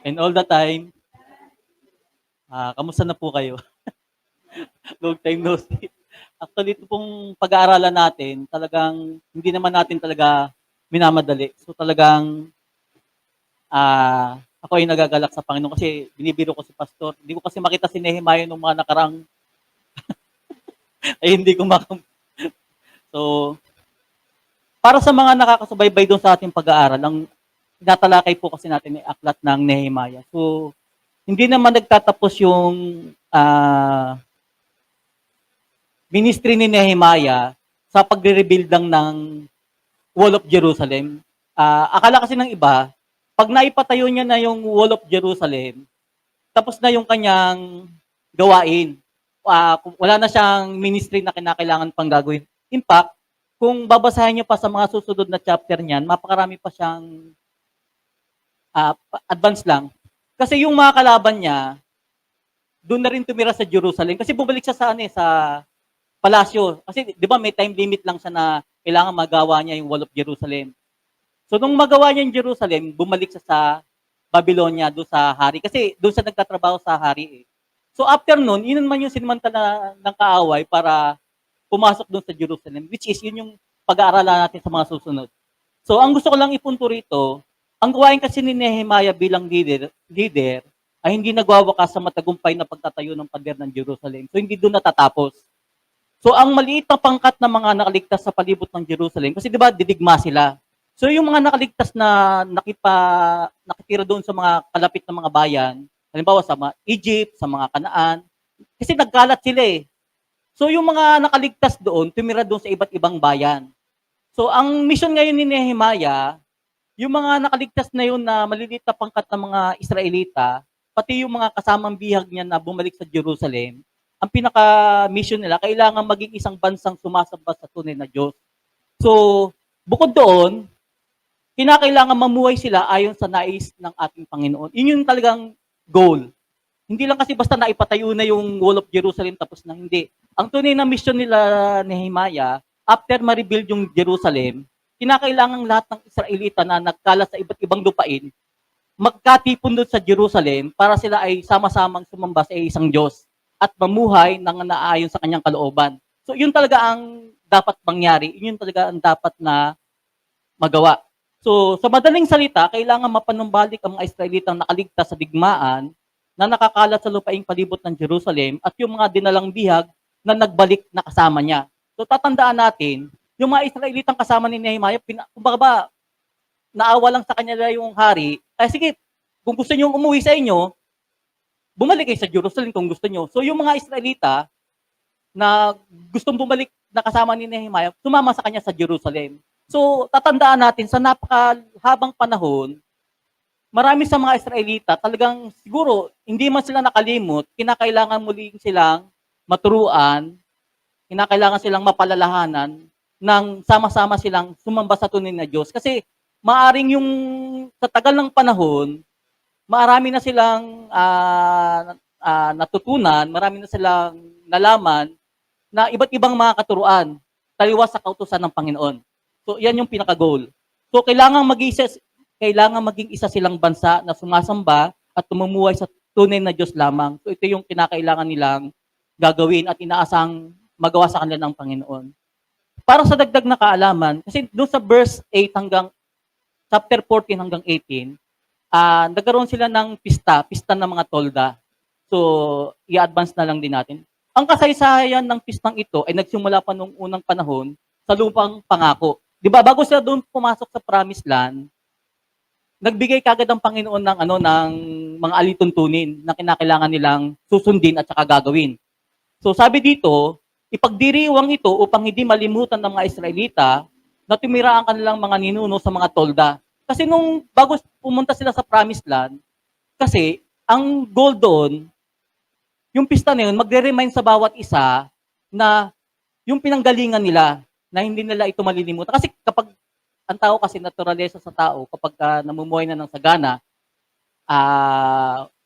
And all the time, kamusta na po kayo? Long time no see. Actually, ito pong pag-aaralan natin, talagang hindi naman natin talaga minamadali. So talagang ako ay nagagalak sa Panginoon kasi binibiro ko si Pastor. Hindi ko kasi makita si Nehemiah nung mga nakarang ay hindi ko So, para sa mga nakakasubaybay doon sa ating pag-aaral, ang tinatalakay po kasi natin ay aklat ng Nehemiah. So, hindi naman nagtatapos yung ministry ni Nehemiah sa pagre-rebuild lang ng Wall of Jerusalem. Akala kasi ng iba, pag naipatayo niya na yung Wall of Jerusalem, tapos na yung kanyang gawain. Wala na siyang ministry na kinakailangan pang gagawin. In fact, kung babasahin niyo pa sa mga susunod na chapter niyan, mapakarami pa siyang advance lang. Kasi yung mga kalaban niya, doon na rin tumira sa Jerusalem. Kasi bumalik siya sa palasyo. Kasi di ba may time limit lang siya na kailangan magawa niya yung Wall of Jerusalem. So nung magawa niya yung Jerusalem, bumalik siya sa Babylonia, doon sa hari. Kasi doon siya nagtatrabaho sa hari eh. So after nun, yun naman yung sinimantala ng kaaway para pumasok doon sa Jerusalem, which is yun yung pag-aaralan natin sa mga susunod. So ang gusto ko lang ipunto rito, ang gawain kasi ni Nehemiah bilang leader ay hindi nagwawakas sa matagumpay na pagtatayo ng pader ng Jerusalem. So hindi doon natatapos. So ang maliit na pangkat ng mga nakaligtas sa palibot ng Jerusalem, kasi di ba didigma sila. So yung mga nakaligtas na nakitira doon sa mga kalapit na mga bayan, halimbawa sa mga Egypt, sa mga Kanaan, kasi nagkalat sila eh. So yung mga nakaligtas doon, tumira doon sa iba't ibang bayan. So ang mission ngayon ni Nehemiah, yung mga nakaligtas na yun na maliliit na pangkat ng mga Israelita, pati yung mga kasamang bihag niya na bumalik sa Jerusalem, ang pinaka-mission nila, kailangan maging isang bansang sumasamba sa tunay na Diyos. So, bukod doon, kinakailangan mamuhay sila ayon sa nais ng ating Panginoon. Yun yung talagang goal. Hindi lang kasi basta naipatayo na yung Wall of Jerusalem tapos na hindi. Ang tunay na mission nila ni Nehemiah, after ma-rebuild yung Jerusalem, kinakailangan lahat ng Israelita na nagkalat sa iba't ibang lupain, magkatipon doon sa Jerusalem para sila ay sama-samang sumamba sa isang Diyos at mamuhay nang naayon sa kanyang kalooban. So yun talaga ang dapat mangyari, yun talaga ang dapat na magawa. So sa madaling salita, kailangan mapanumbalik ang mga Israelitang nakaligtas sa digmaan na nakakalat sa lupaing palibot ng Jerusalem at yung mga dinalang bihag na nagbalik na kasama niya. So tatandaan natin, yung mga Israelitang kasama ni Nehemiah, kumbaga ba, naawa lang sa kanya yung hari, ay sige, kung gusto niyo umuwi sa inyo, bumalik kayo sa Jerusalem kung gusto niyo. So yung mga Israelita na gustong bumalik na kasama ni Nehemiah, sumama sa kanya sa Jerusalem. So tatandaan natin, sa napakahabang panahon, marami sa mga Israelita talagang siguro hindi man sila nakalimot, kinakailangan muling silang maturuan, kinakailangan silang mapalalahanan ng sama-sama silang sumamba sa tunay na Diyos. Kasi maaring yung sa tagal ng panahon, marami na silang natutunan, marami na silang nalaman na iba't ibang mga katuruan taliwas sa kautusan ng Panginoon. So yan yung pinaka-goal. So kailangan maging isa silang bansa na sumasamba at tumumuhay sa tunay na Diyos lamang. So ito yung kinakailangan nilang gagawin at inaasang magawa sa kanila ng Panginoon. Para sa dagdag na kaalaman, kasi doon sa verse 8 hanggang chapter 14 hanggang 18, nagkaroon sila ng pista ng mga tolda. So, i-advance na lang din natin. Ang kasaysayan ng pistang ito ay nagsimula pa noong unang panahon sa lupang pangako. Di ba, bago sila doon pumasok sa promised land, nagbigay kagad ang Panginoon ng mga alituntunin na kinakailangan nilang susundin at saka gagawin. So sabi dito, ipagdiriwang ito upang hindi malimutan ng mga Israelita na tumira ang kanilang mga ninuno sa mga tolda. Kasi nung bago pumunta sila sa promised land, kasi ang goal doon, yung pista na yun, magre-remind sa bawat isa na yung pinanggalingan nila, na hindi nila ito malilimutan. Kasi kapag ang tao kasi naturalesa sa tao, kapag namumuhay na ng sagana,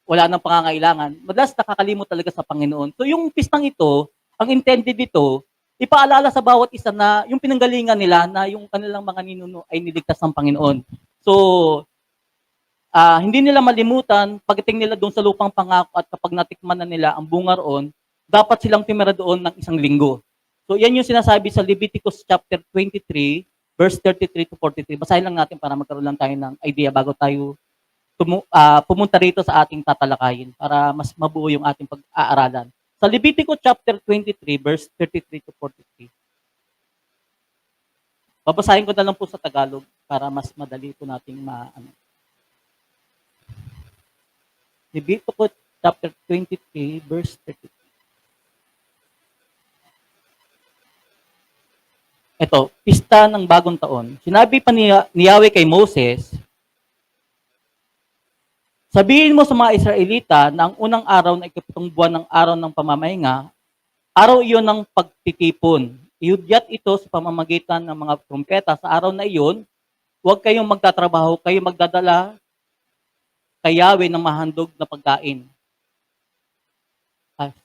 wala nang pangangailangan, madalas nakakalimot talaga sa Panginoon. So yung pistang ito, ang intended dito, ipaalala sa bawat isa na yung pinanggalingan nila na yung kanilang mga ninuno ay niligtas ng Panginoon. So, Hindi nila malimutan pagdating nila doon sa lupang pangako at kapag natikman na nila ang bunga roon, dapat silang tumira doon ng 1 linggo. So yan yung sinasabi sa Leviticus chapter 23, verse 33 to 43. Basahin lang natin para magkaroon lang tayo ng idea bago tayo pumunta rito sa ating tatalakayin para mas mabuo yung ating pag-aaralan. Sa Leviticus chapter 23, verse 33 to 43. Babasahin ko na lang po sa Tagalog para mas madali po nating Leviticus chapter 23, verse 33. Ito, pista ng bagong taon. Sinabi pa ni Yahweh kay Moses, sabihin mo sa mga Israelita na ang unang araw na ikapitong buwan ng araw ng pamamahinga, araw iyon ng pagtitipon. Iudyat ito sa pamamagitan ng mga trumpeta. Sa araw na iyon, huwag kayong magtatrabaho, kayo magdadala kay Yahweh ng mahandog na pagkain.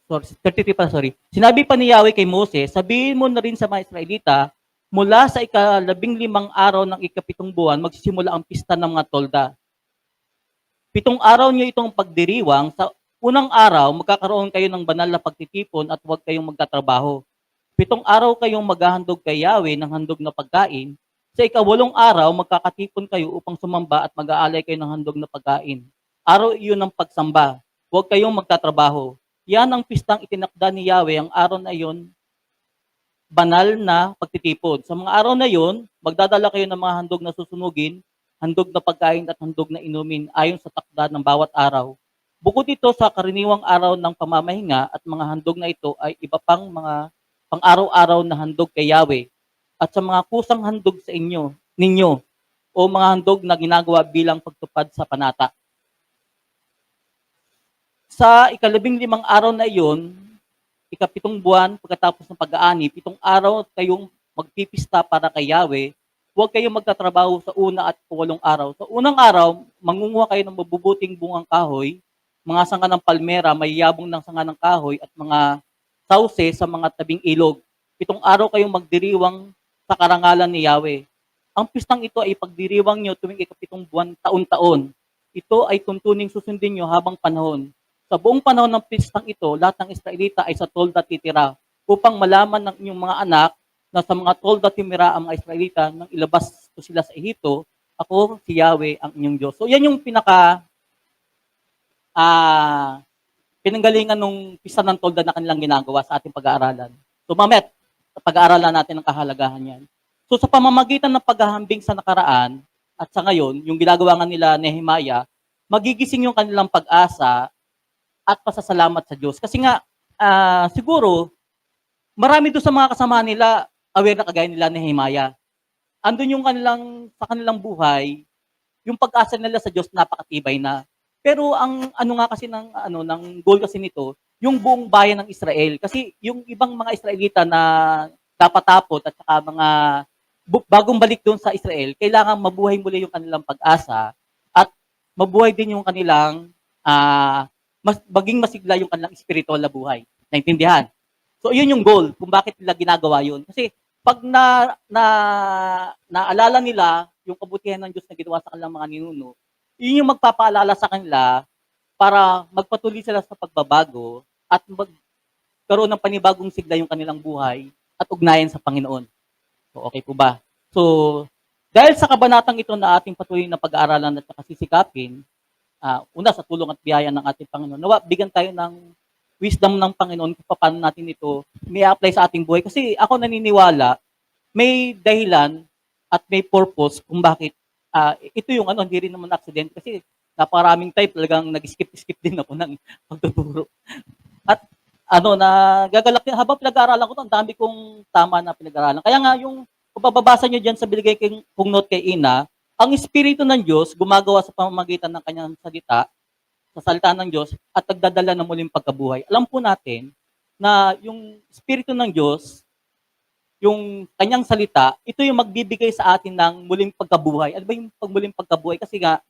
33 pa, sorry. Sinabi pa ni Yahweh kay Moses, sabihin mo na rin sa mga Israelita, mula sa ika-15 araw ng ikapitong buwan, magsisimula ang pista ng mga tolda. 7 araw niyo itong pagdiriwang. Sa unang araw, magkakaroon kayo ng banal na pagtitipon at huwag kayong magtatrabaho. 7 araw kayong maghahandog kay Yahweh ng handog na pagkain. Sa ika-8 araw, magkakatipon kayo upang sumamba at mag-aalay kayo ng handog na pagkain. Araw iyon ng pagsamba. Huwag kayong magtatrabaho. Yan ang pistang itinakda ni Yahweh. Ang araw na iyon, banal na pagtitipon. Sa mga araw na iyon, magdadala kayo ng mga handog na susunugin, handog na pagkain at handog na inumin ayon sa takda ng bawat araw. Bukod ito sa karaniwang araw ng pamamahinga at mga handog na ito ay iba pang mga pang-araw-araw na handog kay Yahweh at sa mga kusang handog sa ninyo o mga handog na ginagawa bilang pagtupad sa panata. Sa ika-15 araw na iyon, ika-7 buwan pagkatapos ng pag-aani, 7 araw kayong magpipista para kay Yahweh. Huwag kayong magtatrabaho sa una at 8 araw. Sa unang araw, mangunguha kayo ng mabubuting bungang kahoy, mga sanga ng palmera, may yabong ng sanga ng kahoy at mga sauce sa mga tabing ilog. 7 araw kayong magdiriwang sa karangalan ni Yahweh. Ang pistang ito ay pagdiriwang nyo tuwing ika-7 buwan taon-taon. Ito ay tuntuning susundin nyo habang panahon. Sa buong panahon ng pistang ito, lahat ng Israelita ay sa tolda titira upang malaman ng inyong mga anak na sa mga tolda timira ang mga Israelita nang ilabas ko sila sa Ehipto, ako si Yahweh ang inyong Diyos. So yan yung pinanggalingan nung pista ng tolda na kanilang ginagawa sa ating pag-aaralan. So mamaya, pag-aaralan natin ang kahalagahan yan. So sa pamamagitan ng paghahambing sa nakaraan at sa ngayon, yung ginagawa nga nila Nehemiah, magigising yung kanilang pag-asa at pasasalamat sa Diyos. Kasi nga, siguro, marami doon sa mga kasama nila, aware na kagaya nila Nehemiah. Andun yung sa kanilang buhay, yung pag-asa nila sa Diyos napakatibay na. Pero ang ano nga kasi ng goal kasi nito, yung buong bayan ng Israel. Kasi yung ibang mga Israelita na napatapot at saka mga bagong balik doon sa Israel, kailangan mabuhay muli yung kanilang pag-asa at mabuhay din yung kanilang maging masigla yung kanilang spiritual na buhay. Naintindihan? So, yun yung goal kung bakit nila ginagawa yun. Kasi, pag naalala nila yung kabutihan ng Diyos na ginawa sa kanilang mga ninuno, yun yung magpapaalala sa kanila para magpatuloy sila sa pagbabago at magkaroon ng panibagong sigla yung kanilang buhay at ugnayan sa Panginoon. So, okay po ba? So, dahil sa kabanatang ito na ating patuloy na pag-aaralan at sisikapin, una sa tulong at biyaya ng ating Panginoon. Nawa, bigyan tayo ng wisdom ng Panginoon kung paano natin ito may apply sa ating buhay. Kasi ako naniniwala, may dahilan at may purpose kung bakit ito yung hindi rin naman accident. Kasi naparaming type talagang nag-skip din ako ng pagtuturo. At nagagalak din, habang pinag-aaralan ko, ang dami kong tama na pinag-aaralan. Kaya nga yung kung bababasa nyo dyan sa binigay kong note kay Ina, ang Espiritu ng Diyos gumagawa sa pamamagitan ng kanyang salita, sa salita ng Diyos, at nagdadala ng muling pagkabuhay. Alam po natin na yung Espiritu ng Diyos, yung kanyang salita, ito yung magbibigay sa atin ng muling pagkabuhay. Ano ba yung muling pagkabuhay? Kasi nga,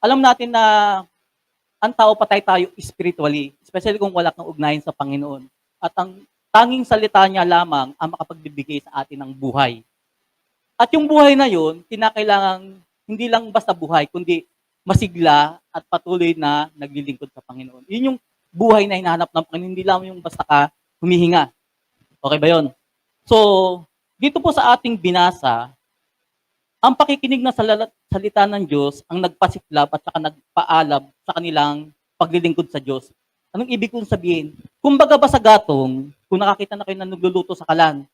alam natin na ang tao patay tayo spiritually, especially kung wala kang ugnayan sa Panginoon. At ang tanging salita niya lamang ang makapagbibigay sa atin ng buhay. At yung buhay na yun, kinakailangang hindi lang basta buhay, kundi masigla at patuloy na naglilingkod sa Panginoon. Yun yung buhay na hinahanap ng Panginoon, hindi lang yung basta ka humihinga. Okay ba yun? So, dito po sa ating binasa, ang pakikinig ng salita ng Diyos ang nagpasiklab at saka nagpaalab sa kanilang paglilingkod sa Diyos. Anong ibig kong sabihin? Kumbaga ba sa gatong, kung nakakita na kayo na nagluluto sa kalan,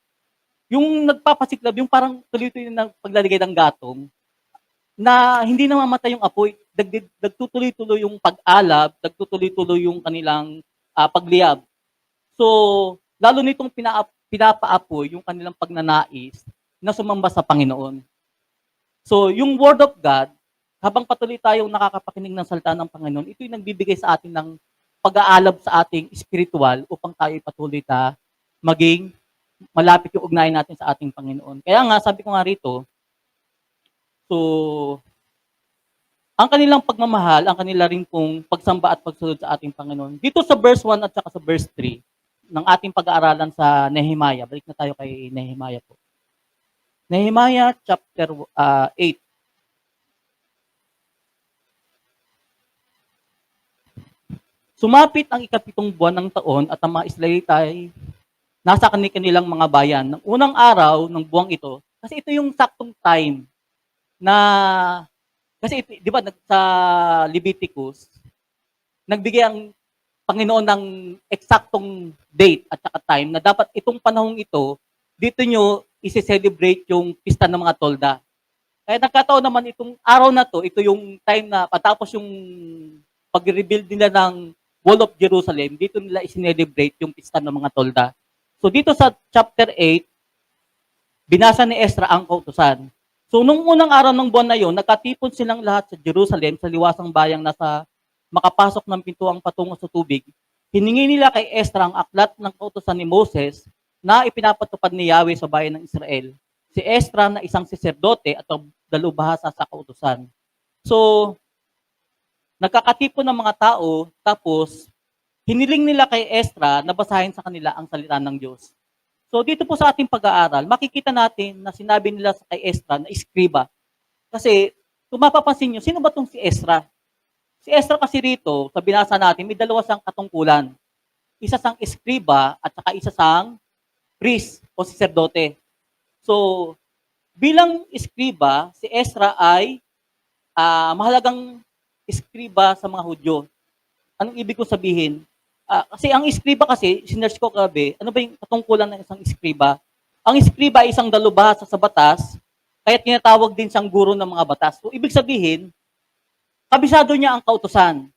yung nagpapasiklab, yung parang tuloy-tuloy na paglalagay ng gatong, na hindi namamatay yung apoy, nagtutuloy-tuloy yung pag-alab, nagtutuloy-tuloy yung kanilang pagliyab. So, lalo nitong pinapaapoy yung kanilang pagnanais na sumamba sa Panginoon. So, yung Word of God, habang patuloy tayong nakakapakinig ng salita ng Panginoon, ito yung nagbibigay sa atin ng pag-aalab sa ating spiritual upang tayo patuloy maging malapit yung ugnayan natin sa ating Panginoon. Kaya nga, sabi ko nga rito, so, ang kanilang pagmamahal, ang kanila rin pong pagsamba at pagsunod sa ating Panginoon. Dito sa verse 1 at saka sa verse 3 ng ating pag-aaralan sa Nehemiah, balik na tayo kay Nehemiah po. Nehemiah chapter 8. Sumapit ang ikapitong buwan ng taon at ang mga Israelita ay nasa kanilang mga bayan. Ng unang araw ng buwang ito, kasi ito yung saktong time na, kasi di ba sa Leviticus, nagbigay ang Panginoon ng eksaktong date at saka time na dapat itong panahong ito, dito nyo isi-celebrate yung pista ng mga tolda. Kaya nagkataon naman itong araw na to, ito yung time na patapos yung pag-rebuild nila ng Wall of Jerusalem, dito nila i-celebrate yung pista ng mga tolda. So dito sa chapter 8, binasa ni Ezra ang kautusan. So nung unang araw ng buwan na yon, nagkatipon silang lahat sa Jerusalem, sa liwasang bayang nasa makapasok ng pintuang patungo sa tubig. Hiningi nila kay Ezra ang aklat ng kautusan ni Moses na ipinapatupad ni Yahweh sa bayan ng Israel. Si Ezra na isang saserdote at dalubhasa sa kautusan. So, nagkakatipon ng mga tao, tapos hiniling nila kay Ezra na basahin sa kanila ang salita ng Diyos. So, dito po sa ating pag-aaral, makikita natin na sinabi nila kay Ezra na iskriba. Kasi, kung mapapansin nyo, sino ba itong si Ezra? Si Ezra kasi rito, sa binasa natin, may dalawa siyang katungkulan. Isa sang iskriba at saka isa sang priest o saserdote. So, bilang iskriba, si Ezra ay mahalagang iskriba sa mga Hudyo. Anong ibig ko sabihin? Kasi ang iskriba kasi, sinerge ko kagabi, ano ba yung katungkulan ng isang iskriba? Ang iskriba ay isang dalubhasa sa batas, kaya tinatawag din siyang guro ng mga batas. So, ibig sabihin, kabisado niya ang kautusan.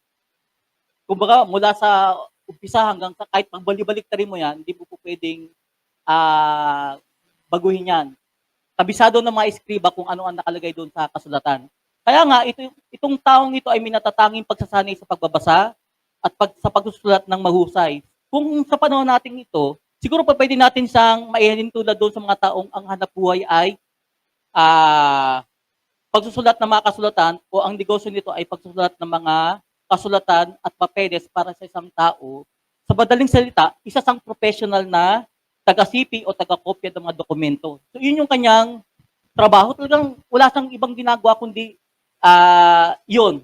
Kumbaga, mula sa umpisa hanggang sa kahit pagbalik-balik tarin mo yan, hindi mo po pwedeng baguhin yan. Kabisado ng mga iskriba kung ano ang nakalagay doon sa kasulatan. Kaya nga, itong taong ito ay minatatanging pagsasanay sa pagbabasa at sa pagsusulat ng mahusay. Kung sa panahon natin ito, siguro pa pwede natin siyang maihalin tulad doon sa mga taong ang hanap buhay ay pagsusulat ng mga kasulatan o ang negosyo nito ay pagsusulat ng mga kasulatan at papeles para sa isang tao. Sa madaling salita, isa sang professional na taga-CP o taga-kopya ng mga dokumento. So, yun yung kanyang trabaho. Talagang wala siyang ibang ginagawa kundi yun,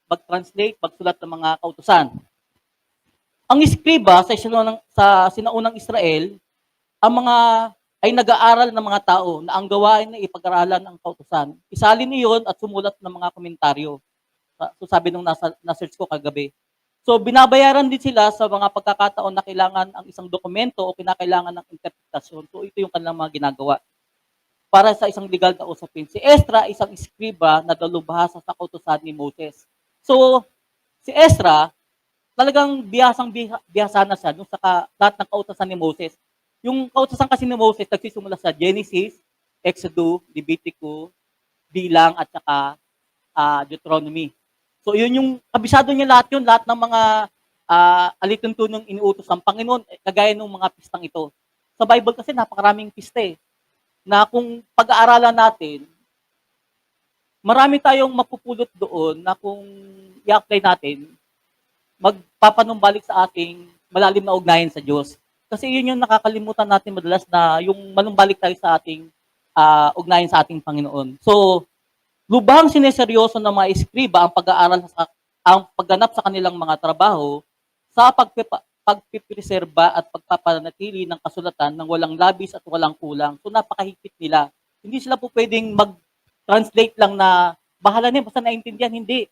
mag-translate, magsulat ng mga kautusan. Ang iskriba sa sinaunang Israel, ang mga ay nag-aaral ng mga tao na ang gawain na ipag-aralan ng kautusan. Isalin niyon at sumulat ng mga komentaryo. So sabi nung na-search ko kagabi. So binabayaran din sila sa mga pagkakataon na kailangan ang isang dokumento o kinakailangan ng interpretasyon. So ito yung kanilang mga ginagawa para sa isang legal na usapin. Si Ezra, isang iskriba na dalubhasa sa kautusan ni Moses. So, si Ezra, talagang bihasa na siya dun sa lahat ng kautusan ni Moses. Yung kautusan kasi ni Moses, nagsisimula sa Genesis, Exodus, Leviticus, Bilang, at saka Deuteronomy. So, yun yung, kabisado niya lahat yun, lahat ng mga alituntunong iniutos ng Panginoon, kagaya ng mga pistang ito. Sa Bible kasi, napakaraming pista na kung pag-aaralan natin, marami tayong mapupulot doon na kung i-apply natin, magpapanumbalik sa ating malalim na ugnayan sa Diyos. Kasi yun yung nakakalimutan natin madalas na yung manumbalik tayo sa ating ugnayan sa ating Panginoon. So, Lubhang sineseryoso ng mga eskriba ang pag-aaral ang pagganap sa kanilang mga trabaho sa pagpipreserba at pagpapanatili ng kasulatan ng walang labis at walang kulang. So napakahigpit nila. Hindi sila po pwedeng mag-translate lang na bahala na basta naintindihan. Hindi.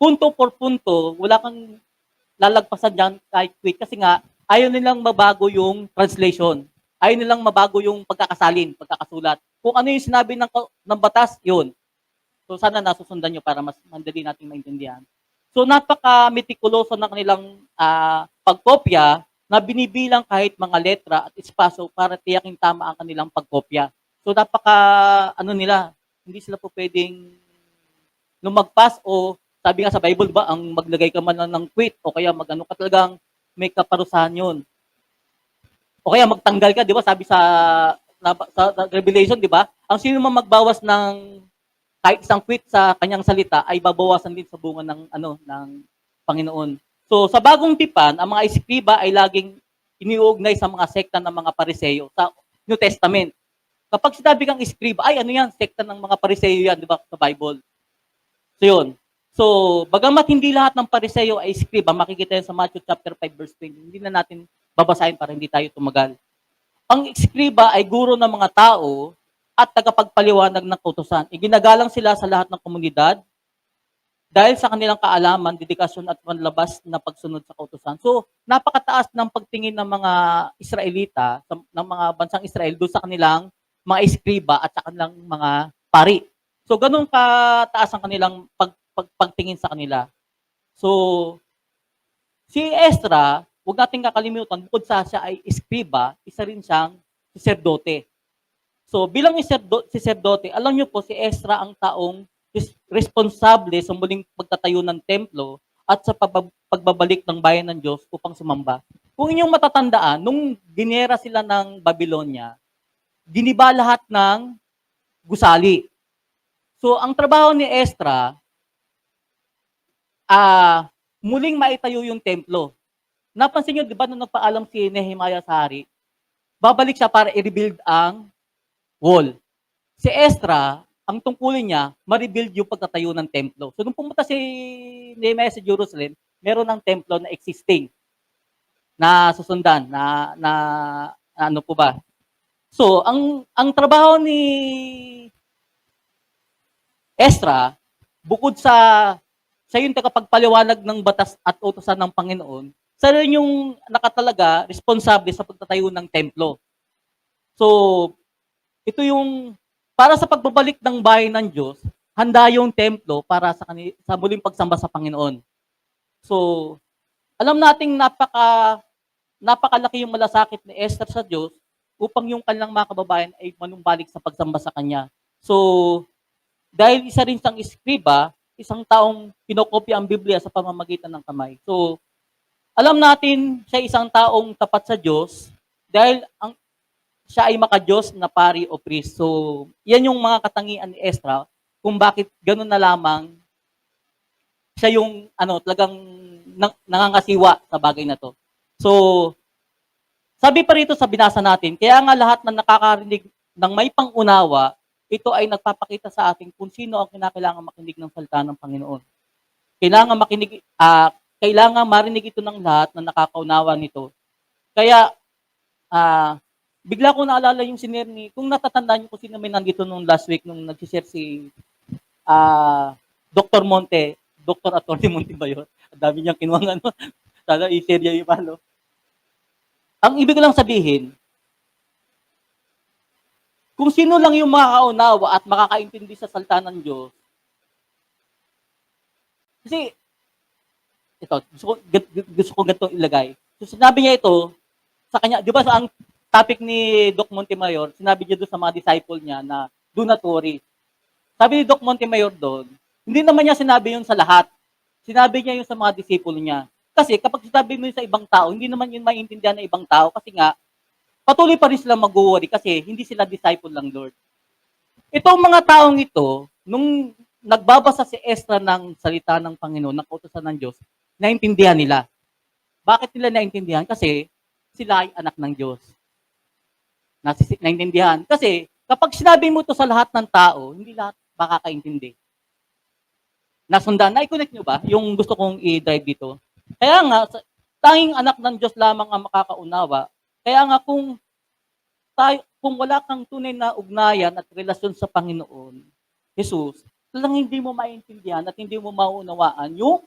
Punto por punto, wala kang lalagpasan dyan kahit quick. Kasi nga, ayaw nilang mabago yung translation. Ayaw nilang mabago yung pagkakasalin, pagkakasulat. Kung ano yung sinabi ng batas, yun. So sana nasusundan nyo para mas mandali nating maintindihan. So napaka-metikuloso ng kanilang pagkopya na binibilang kahit mga letra at espaso para tiyaking tama ang kanilang pagkopya. So nila, hindi sila po pwedeng lumagpas o sabi nga sa Bible ba, ang maglagay ka man ng quit o kaya magano ka talagang may kaparusahan yun. O kaya magtanggal ka, di ba? Sabi sa Revelation, di ba? Ang sino man magbawas ng kahit isang quit sa kanyang salita ay babawasan din sa bunga ng Panginoon. So sa bagong tipan, ang mga eskriba ay laging iniuugnay sa mga sekta ng mga Pariseo sa New Testament. Kapag sinabi kang eskriba, ay ano yan, sekta ng mga Pariseo yan, di ba, sa Bible. So yun. So, bagamat hindi lahat ng Pariseo ay eskriba, makikita yan sa Matthew chapter 5 verse 20. Hindi na natin babasahin para hindi tayo tumagal. Ang eskriba ay guro ng mga tao at tagapagpaliwanag ng kautusan. Iginagalang sila sa lahat ng komunidad dahil sa kanilang kaalaman, dedikasyon at panlabas na pagsunod sa kautusan. So, napakataas ng pagtingin ng mga Israelita, ng mga bansang Israel doon sa kanilang mga eskriba at sa kanilang mga pari. So, ganun kataas ang kanilang pagtingin sa kanila. So, si Ezra, huwag natin kakalimutan, bukod sa siya ay eskriba, isa rin siyang saserdote. So, bilang saserdote, alam niyo po, si Ezra ang taong responsable sa muling pagtatayo ng templo at sa pagbabalik ng bayan ng Diyos upang sumamba. Kung inyong matatandaan, nung ginera sila ng Babylonia, giniba lahat ng gusali. So, ang trabaho ni Ezra, muling maitayo yung templo. Napansin nyo, di ba, nung nagpaalam si Nehemiah sa hari, babalik siya para i-rebuild ang wall. Si Ezra, ang tungkulin niya, ma-rebuild yung pagtatayo ng templo. So, nung pumunta si Nehemiah sa Jerusalem, meron ng templo na existing, na susundan, na ano po ba. So, ang trabaho ni Ezra, bukod sa siya yung tagapagpaliwanag ng batas at utusan ng Panginoon, siya rin yung nakatalaga, responsable sa pagtatayo ng templo. So, ito yung, para sa pagbabalik ng bayan ng Diyos, handa yung templo para sa muling pagsamba sa Panginoon. So, alam nating napakalaki yung malasakit ni Esther sa Diyos upang yung kanilang mga kababayan ay manumbalik sa pagsamba sa Kanya. So, dahil isa rin siyang eskriba, isang taong kinokopya ang Biblia sa pamamagitan ng kamay. So, alam natin siya isang taong tapat sa Diyos dahil siya ay makadiyos na pari o priest. So, yan yung mga katangian ni Ezra kung bakit gano'n na lamang siya yung talagang nangangasiwa sa bagay na to. So, sabi pa rito sa binasa natin, kaya nga lahat na nakakarinig ng may pangunawa, ito ay nagpapakita sa atin kung sino ang kinakailangan makinig ng salita ng Panginoon. Kailangan marinig ito ng lahat na nakakaunawa nito. Kaya, bigla ko naalala yung sinare ni, kung natatandaan niyo kung sino may nandito nung last week nung nag-share si Dr. Monte, Dr. Atty. Monte ba yun? Ang dami niyang kinuwang sana i-share niya yung ano. Ang ibig ko lang sabihin, kung sino lang yung makakaunawa at makakaintindi sa salita ng Diyos, kasi, ito, gusto ko ganito ilagay. So, sinabi niya ito, sa kanya, di ba ang topic ni Doc Montemayor, sinabi niya doon sa mga disciple niya na, do not worry. Sabi ni Doc Montemayor doon, hindi naman niya sinabi yun sa lahat. Sinabi niya yun sa mga disciple niya. Kasi kapag sinabi mo yun sa ibang tao, hindi naman yun maintindihan ng ibang tao kasi nga, patuloy pa rin sila mag-worry kasi hindi sila disciple ng Lord. Itong mga taong ito, nung nagbabasa si Ezra ng salita ng Panginoon, ng kautusan ng Diyos, naintindihan nila. Bakit nila naintindihan? Kasi sila ay anak ng Diyos. Naintindihan. Kasi kapag sinabi mo to sa lahat ng tao, hindi lahat makakaintindi. Nasundan, na-connect nyo ba yung gusto kong i-drive dito? Kaya nga, tanging anak ng Diyos lamang ang makakaunawa. Kaya nga kung wala kang tunay na ugnayan at relasyon sa Panginoon, Jesus, talagang hindi mo maintindihan at hindi mo maunawaan yung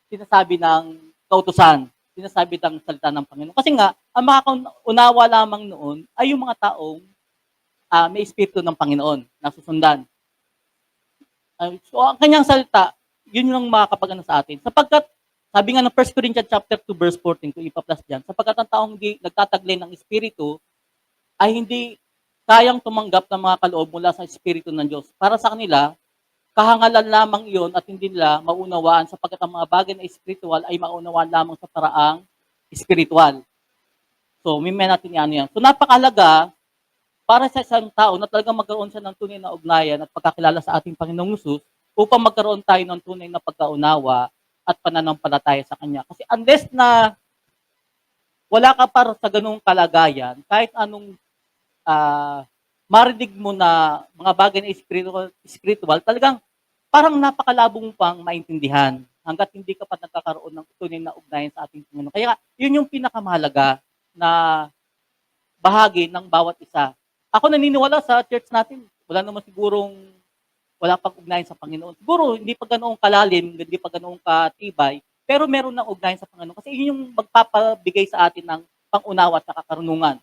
sinasabi ng kautusan, sinasabi ng salita ng Panginoon. Kasi nga, ang makakaunawa lamang noon ay yung mga taong may espiritu ng Panginoon na susundan. So, ang kanyang salita, yun yung makakapagano sa atin. Sapagkat, sabi nga ng 1 Corinthians chapter 2, verse 14, kung ipa-plus dyan, sapagkat ang taong hindi nagtataglay ng espiritu, ay hindi kayang tumanggap ng mga kaloob mula sa espiritu ng Diyos. Para sa kanila, kahangalan lamang iyon at hindi nila maunawaan sapagkat ang mga bagay na espiritual ay maunawaan lamang sa paraang espiritual. So, may natin ano yan. So, napakahalaga para sa isang tao na talagang magkaroon siya ng tunay na ugnayan at pagkakilala sa ating Panginoong Hesus upang magkaroon tayo ng tunay na pagkaunawa at pananampalataya sa Kanya. Kasi unless na wala ka para sa ganung kalagayan, kahit anong marinig mo na mga bagay na spiritual, talagang parang napakalabong pang maintindihan hanggat hindi ka pa nagkakaroon ng tunay na ugnayan sa ating Panginoon. Kaya yun yung pinakamahalaga na bahagi ng bawat isa. Ako naniniwala sa church natin, wala naman sigurong wala pang ugnayan sa Panginoon. Siguro hindi pa ganoong kalalim, hindi pa ganoong katibay, pero meron ng ugnayan sa Panginoon kasi yun yung magpapabigay sa atin ng pangunawa at karunungan.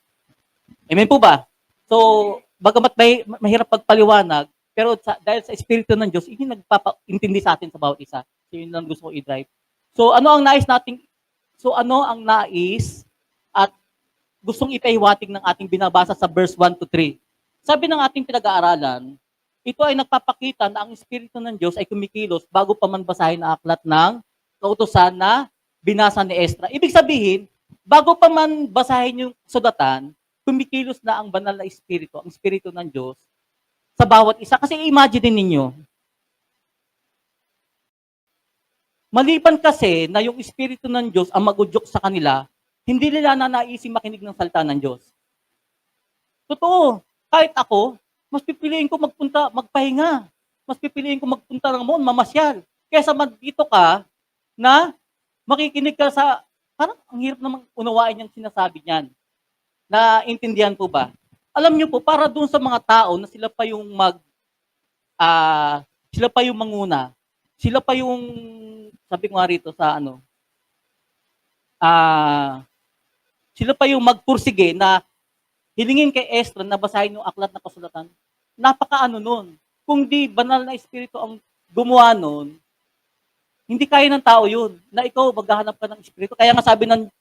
Amen po ba? So, bagamat mahirap pagpaliwanag, pero dahil sa Espiritu ng Diyos, yun nagpapaintindi sa atin sa bawat isa. So, yun lang gusto ko i-drive. So, ano ang nais at gustong ipahiwatig ng ating binabasa sa verse 1 to 3. Sabi ng ating pinag-aaralan, ito ay nagpapakita na ang Espiritu ng Diyos ay kumikilos bago pa man basahin ang aklat ng kautusan na binasa ni Ezra. Ibig sabihin, bago pa man basahin yung sudatan, kumikilos na ang banal na Espiritu, ang Espiritu ng Diyos, sa bawat isa. Kasi imagine ninyo, maliban kasi na yung Espiritu ng Diyos ang magudyok sa kanila, hindi nila nanaising makinig ng salita ng Diyos. Totoo, kahit ako, mas pipiliin ko magpahinga. Mas pipiliin ko magpunta ng mall, mamasyal. Kaysa dito ka na makikinig ka sa, parang ang hirap namang unawain yung sinasabi niyan. Naintindihan po ba? Alam niyo po, para doon sa mga tao na sila pa yung manguna, sila pa yung, sabi ko nga rito sa sila pa yung magpursige na hilingin kay Ezra na basahin yung aklat na kasulatan. Napakaano nun. Kung di banal na espiritu ang gumawa nun, hindi kaya ng tao yun, na ikaw maghahanap ka ng espiritu. Kaya nga sabi ng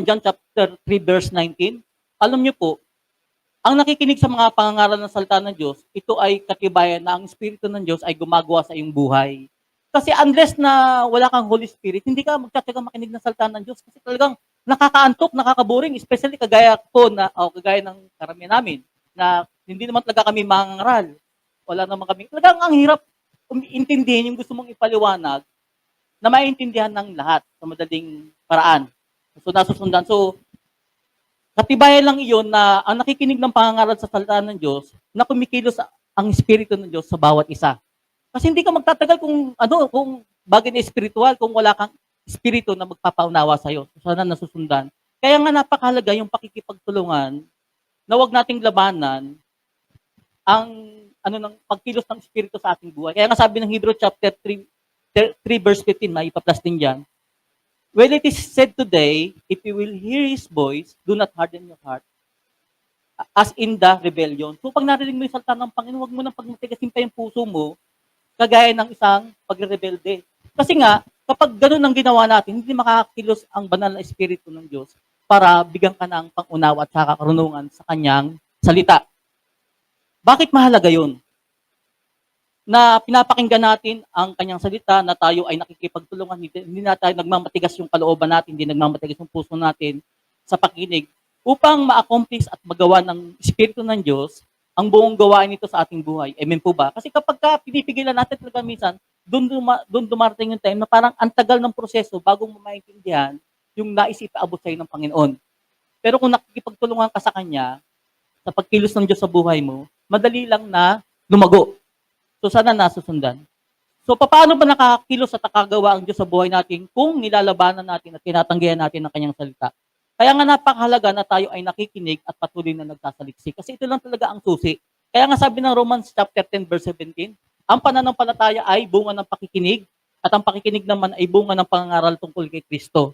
John chapter 3 verse 19, alam niyo po, ang nakikinig sa mga pangangaral ng salita ng Diyos, ito ay katibayan na ang Espiritu ng Diyos ay gumagawa sa iyong buhay. Kasi unless na wala kang Holy Spirit, hindi ka magtsatsagang makinig ng salita ng Diyos kasi talagang nakakaantok, nakakaboring, especially kagaya ng karamihan namin, na hindi naman talaga kami mangangaral. Wala naman kami. Talagang ang hirap intindihin yung gusto mong ipaliwanag na maintindihan ng lahat sa madaling paraan. So, nasusundan. So, katibayan lang iyon na ang nakikinig ng pangangaral sa salita ng Diyos na kumikilos ang Espiritu ng Diyos sa bawat isa. Kasi hindi ka magtatagal kung bagay na espiritual, kung wala kang espiritu na magpapaunawa sa iyo. Sana nasusundan. Kaya nga napakahalaga yung pakikipagtulungan na wag nating labanan ang ng pagkilos ng espiritu sa ating buhay. Kaya nga sabi ng Hebrews chapter 3 verse 15, may ipa-plus din diyan. Well, it is said today, if you will hear His voice, do not harden your heart, as in the rebellion. So, pag narinig mo yung salita ng Panginoon, huwag mo nang pagmatigasin pa yung puso mo, kagaya ng isang pagre-rebelde. Kasi nga, kapag ganun ang ginawa natin, hindi makakakilos ang banal na espiritu ng Diyos para bigyan ka ng pangunawa at saka karunungan sa kanyang salita. Bakit mahalaga yun? Na pinapakinggan natin ang kanyang salita, na tayo ay nakikipagtulungan, hindi na tayo nagmamatigas yung kalooban natin, hindi nagmamatigas yung puso natin sa pakinig, upang ma-accomplish at magawa ng Espiritu ng Diyos ang buong gawain nito sa ating buhay. Amen po ba? Kasi kapag pinipigilan natin talaga minsan, doon dumarating yung time na parang antagal ng proseso bago mo maintindihan yung nais ipaabot sa'yo ng Panginoon. Pero kung nakikipagtulungan ka sa Kanya, sa pagkilos ng Diyos sa buhay mo, madali lang na lumago. So sana nasusundan. So paano ba nakakakilos at nakagawa ang Diyos sa buhay natin kung nilalabanan natin at tinatanggihan natin ang kanyang salita? Kaya nga napakahalaga na tayo ay nakikinig at patuloy na nagsasaliksik. Kasi ito lang talaga ang susi. Kaya nga sabi ng Romans chapter 10 verse 17, ang pananampalataya ay bunga ng pakikinig at ang pakikinig naman ay bunga ng pangangaral tungkol kay Kristo.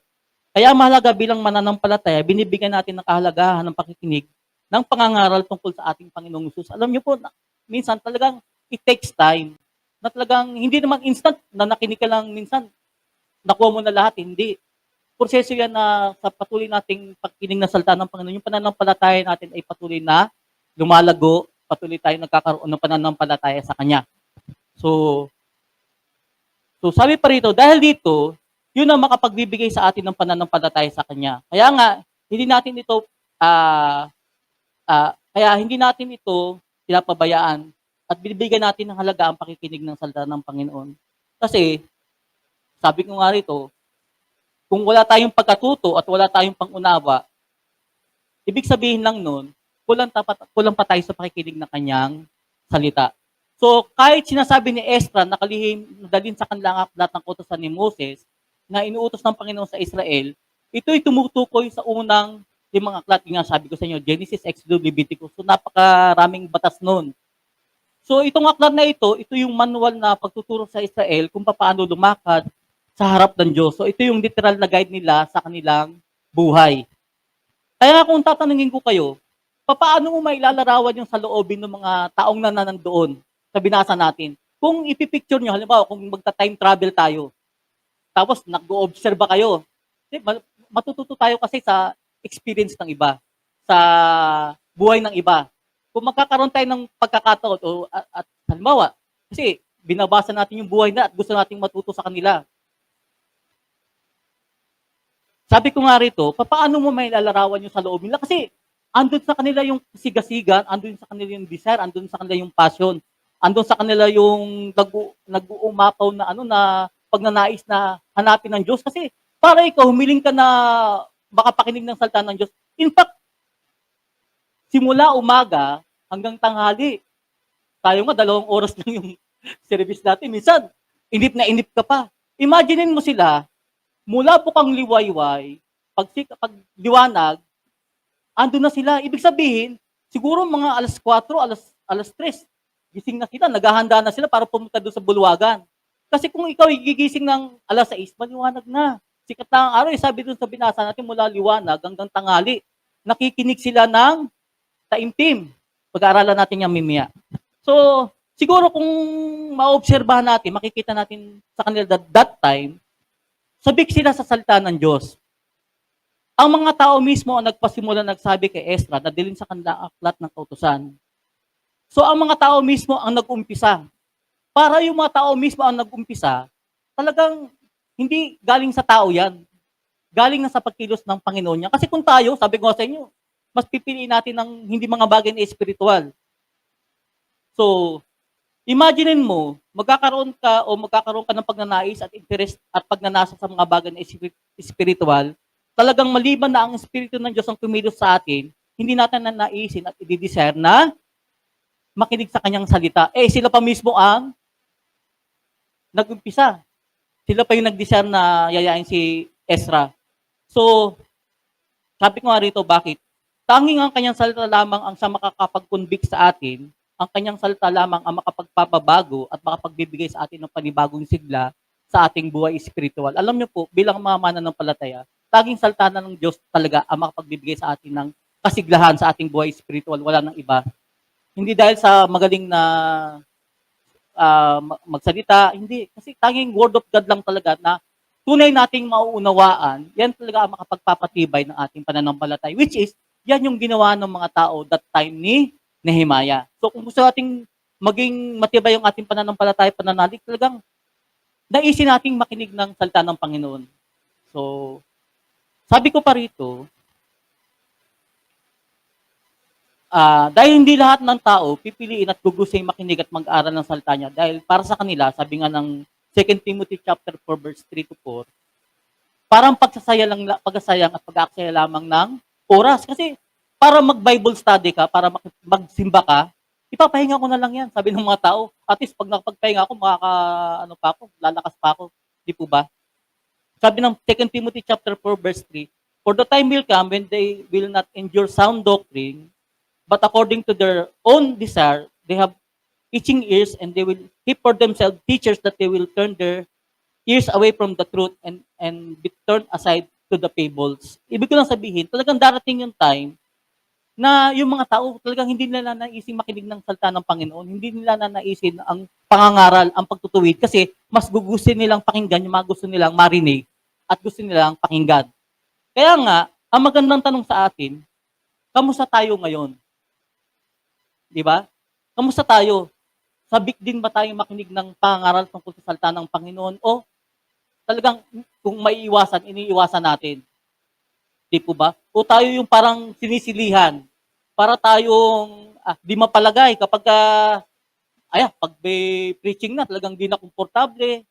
Kaya mahalaga bilang mananampalataya, binibigyan natin ng kahalagahan ng pakikinig ng pangangaral tungkol sa ating Panginoong Hesus. Alam niyo po, minsan talagang it takes time na talagang hindi naman instant na nakinig ka lang minsan, nakuha mo na lahat, hindi. Proseso yan na sa patuloy nating pagkinig ng salita ng Panginoon, yung pananampalataya natin ay patuloy na lumalago, patuloy tayo nagkakaroon ng pananampalataya sa Kanya. So sabi pa rito, dahil dito, yun ang makapagbibigay sa atin ng pananampalataya sa Kanya. Kaya nga, hindi natin ito, kaya hindi natin ito pinapabayaan at binibigyan natin ng halaga ang pakikinig ng salita ng Panginoon. Kasi, sabi ko nga rito, kung wala tayong pagkatuto at wala tayong pangunawa, ibig sabihin lang nun, kulang pa tayo sa pakikinig ng kanyang salita. So, kahit sinasabi ni Ezra na kalihim dalhin sa kanilang aklat ng kautusan ni Moses na inuutos ng Panginoon sa Israel, ito'y tumutukoy sa unang 5 aklat. Yung nga sabi ko sa inyo, Genesis, Exodus, Leviticus. So, napakaraming batas nun. So, itong aklat na ito yung manual na pagtuturo sa Israel kung paano lumakad sa harap ng Diyos. So, ito yung literal na guide nila sa kanilang buhay. Kaya kung tatanungin ko kayo, paano mo mailalarawan yung sa loobin ng mga taong nandoon sa binasa natin? Kung ipipicture nyo, halimbawa, kung magta-time travel tayo, tapos nag-o-observe kayo, matututo tayo kasi sa experience ng iba, sa buhay ng iba. Kung magkakaroon tayo ng pagkakataon, at halimbawa, kasi binabasa natin yung buhay na at gusto nating matuto sa kanila. Sabi ko nga rito, paano mo may lalarawan yung sa loob nila? Kasi andun sa kanila yung sigasigan, andun sa kanila yung desire, andun sa kanila yung passion, andun sa kanila yung nag-uumapaw na na pagnanais na hanapin ng Diyos. Kasi para ikaw, humiling ka na makapakinig ng salita ng Diyos. In fact, simula umaga hanggang tanghali, tayo nga 2 oras lang yung service natin. Minsan, inip na inip ka pa. Imaginin mo sila, mula bukang liwayway, pag liwanag, andun na sila. Ibig sabihin, siguro mga alas 4, alas 3, gising na sila, naghahanda na sila para pumunta doon sa bulwagan. Kasi kung ikaw gigising ng alas 6, maliwanag na. Sikat na ang araw, sabi doon sa binasa natin, mula liwanag hanggang tanghali, nakikinig sila ng taimtim. Pag-aaralan natin yung mimia. So, siguro kung maobserbahan natin, makikita natin sa kanila that time, sabik sila sa salita ng Diyos. Ang mga tao mismo ang nagpasimula nagsabi kay Ezra na dalhin sa kanilang aklat ng kautusan. So, ang mga tao mismo ang nag-umpisa. Para yung mga tao mismo ang nag-umpisa, talagang hindi galing sa tao yan. Galing na sa pagkilos ng Panginoon niya. Kasi kung tayo, sabi ko sa inyo, mas pipiliin natin ng hindi mga bagay na espiritual. So, imaginin mo, magkakaroon ka ng pagnanais at interest at pagnanasa sa mga bagay na espiritual, talagang maliban na ang Espiritu ng Diyos ang kumilos sa atin, hindi natin na naisin at i-desire na makinig sa kanyang salita. Sila pa mismo ang nag-umpisa. Sila pa yung nag-desire na yayain si Ezra. So, sabi ko nga rito, bakit? Tanging ang kanyang salita lamang ang sa makakapag-convict sa atin, ang kanyang salita lamang ang makapagpapabago at makapagbibigay sa atin ng panibagong sigla sa ating buhay espiritual. Alam niyo po, bilang mga mananampalataya, tanging salita na ng Diyos talaga ang makapagbibigay sa atin ng kasiglahan sa ating buhay espiritual, wala nang iba. Hindi dahil sa magaling na magsalita, hindi. Kasi tanging word of God lang talaga na tunay nating mauunawaan, yan talaga ang makapagpapatibay ng ating pananampalataya, which is, yan yung ginawa ng mga tao that time ni Nehemiah. So kung gusto nating maging matibay yung ating pananampalataya, pananalig, talagang naisin nating makinig ng salita ng Panginoon. So, sabi ko pa rito, dahil hindi lahat ng tao pipiliin at gugusing makinig at mag-aral ng salita niya, dahil para sa kanila, sabi nga ng 2 Timothy chapter 4 verse 3 to 4, parang pagsasayang at pag-aaksaya lamang ng oras. Kasi para mag-Bible study ka, para magsimba ka, ipapahinga ko na lang yan, sabi ng mga tao. At least pag nakapagpahinga ako, ano pa ako, lalakas pa ako. Di po ba? Sabi ng 2 Timothy chapter 4 verse 3, "For the time will come when they will not endure sound doctrine, but according to their own desire, they have itching ears, and they will heap for themselves teachers that they will turn their ears away from the truth and be turned aside to the fables." Ibig ko lang sabihin, talagang darating yung time na yung mga tao talagang hindi nila naisin makinig ng salita ng Panginoon, hindi nila nanaisin ang pangangaral, ang pagtutuwid, kasi mas gugustuhin nilang pakinggan yung mga gusto nilang marinig at gusto nilang pakinggan. Kaya nga, ang magandang tanong sa atin, kamusta tayo ngayon? Di ba? Kamusta tayo? Sabik din ba tayong makinig ng pangangaral tungkol sa salita ng Panginoon, o talagang kung maiiwasan, iniiwasan natin? Di po ba? O tayo yung parang sinisilihan para tayong di mapalagay kapag pag may preaching na, talagang di na komportable,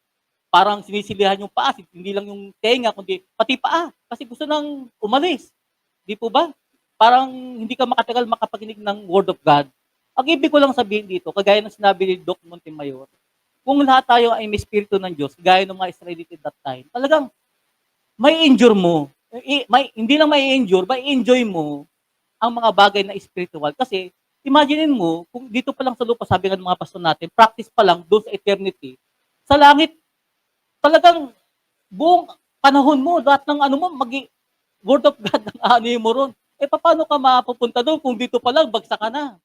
parang sinisilihan yung paa, hindi lang yung tenga, kundi pati paa, kasi gusto nang umalis. Di po ba? Parang hindi ka makatagal makapakinig ng Word of God. Ang ibig ko lang sabihin dito, kagaya ng sinabi ni Doc Montemayor, kung lahat tayo ay may Espiritu ng Diyos, gaya ng mga Israelite at that time, talagang may endure mo. Hindi lang may endure, may enjoy mo ang mga bagay na spiritual. Kasi, imaginein mo, kung dito pa lang sa lupa, sabi nga ng mga pastor natin, practice pa lang doon sa eternity, sa langit, talagang buong panahon mo, lahat ng ano mo, Word of God ang ano mo ron. Paano ka mapupunta doon kung dito pa lang, bagsak ka na?